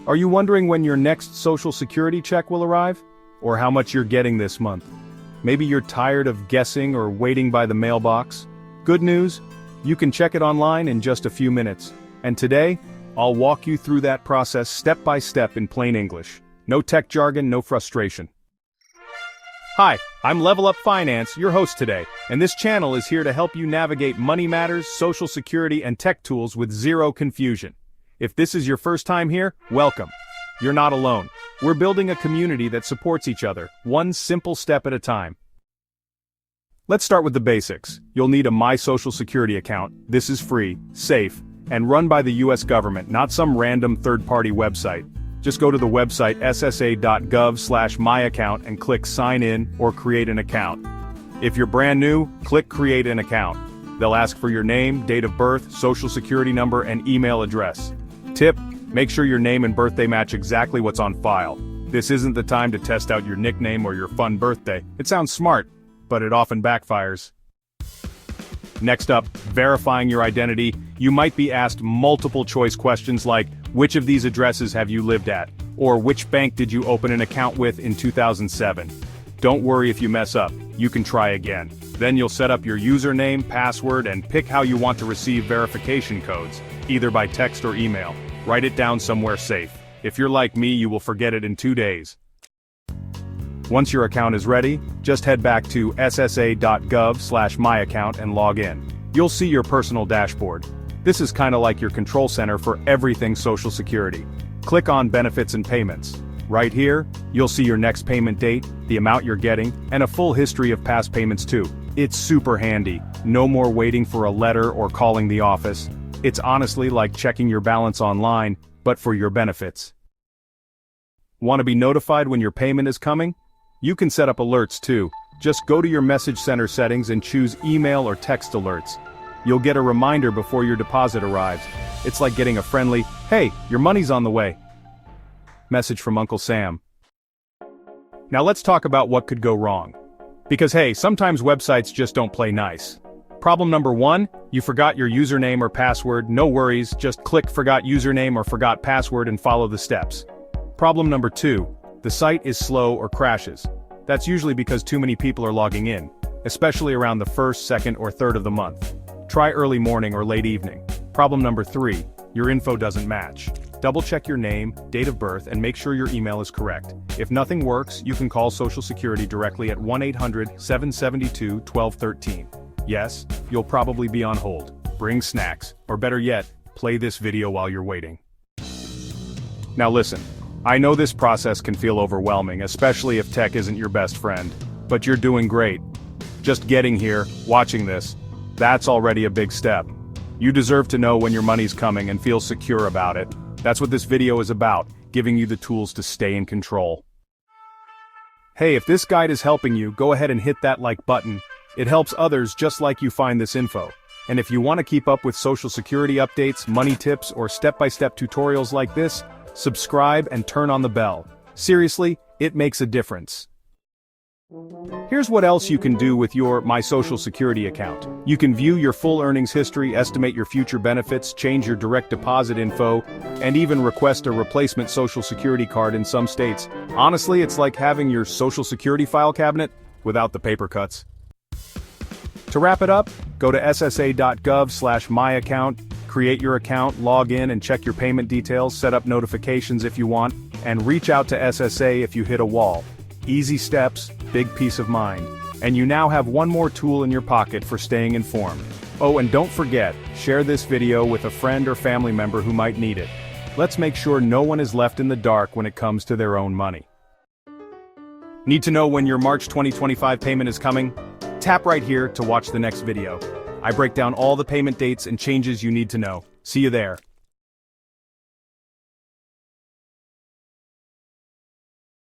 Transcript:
Are you wondering when your next Social Security check will arrive? Or how much you're getting this month? Maybe you're tired of guessing or waiting by the mailbox? Good news, you can check it online in just a few minutes. And today, I'll walk you through that process step by step in plain English. No tech jargon, no frustration. Hi, I'm Level Up Finance, your host today, and this channel is here to help you navigate money matters, Social Security, and tech tools with zero confusion. If this is your first time here, welcome. You're not alone. We're building a community that supports each other, one simple step at a time. Let's start with the basics. You'll need a My Social Security account. This is free, safe, and run by the US government, not some random third-party website. Just go to the website ssa.gov/myaccount and click Sign In or Create an Account. If you're brand new, click Create an Account. They'll ask for your name, date of birth, Social Security number, and email address. Tip: make sure your name and birthday match exactly what's on file. This isn't the time to test out your nickname or your fun birthday. It sounds smart, but it often backfires. Next up, verifying your identity. You might be asked multiple choice questions like, which of these addresses have you lived at? Or which bank did you open an account with in 2007? Don't worry if you mess up, you can try again. Then you'll set up your username, password, and pick how you want to receive verification codes, either by text or email. Write it down somewhere safe. If you're like me, you will forget it in 2 days. Once your account is ready, just head back to ssa.gov/myaccount and log in. You'll see your personal dashboard. This is kind of like your control center for everything Social Security. Click on Benefits and Payments. Right here, you'll see your next payment date, the amount you're getting, and a full history of past payments too. It's super handy. No more waiting for a letter or calling the office. It's honestly like checking your balance online, but for your benefits. Want to be notified when your payment is coming? You can set up alerts too. Just go to your message center settings and choose email or text alerts. You'll get a reminder before your deposit arrives. It's like getting a friendly, "Hey, your money's on the way" message from Uncle Sam. Now let's talk about what could go wrong. Because hey, sometimes websites just don't play nice. Problem number 1, you forgot your username or password. No worries, just click Forgot Username or Forgot Password and follow the steps. Problem number 2, the site is slow or crashes. That's usually because too many people are logging in, especially around the 1st, 2nd, or 3rd of the month. Try early morning or late evening. Problem number 3, your info doesn't match. Double check your name, date of birth, and make sure your email is correct. If nothing works, you can call Social Security directly at 1-800-772-1213. Yes, you'll probably be on hold. Bring snacks, or better yet, play this video while you're waiting. Now listen, I know this process can feel overwhelming, especially if tech isn't your best friend. But you're doing great. Just getting here, watching this, that's already a big step. You deserve to know when your money's coming and feel secure about it. That's what this video is about, giving you the tools to stay in control. Hey, if this guide is helping you, go ahead and hit that like button. It helps others just like you find this info. And if you want to keep up with Social Security updates, money tips, or step-by-step tutorials like this, subscribe and turn on the bell. Seriously, it makes a difference. Here's what else you can do with your My Social Security account. You can view your full earnings history, estimate your future benefits, change your direct deposit info, and even request a replacement Social Security card in some states. Honestly, it's like having your Social Security file cabinet without the paper cuts. To wrap it up, go to ssa.gov/myaccount, create your account, log in and check your payment details, set up notifications if you want, and reach out to SSA if you hit a wall. Easy steps, big peace of mind. And you now have one more tool in your pocket for staying informed. Oh, and don't forget, share this video with a friend or family member who might need it. Let's make sure no one is left in the dark when it comes to their own money. Need to know when your March 2025 payment is coming? Tap right here to watch the next video. I break down all the payment dates and changes you need to know. See you there.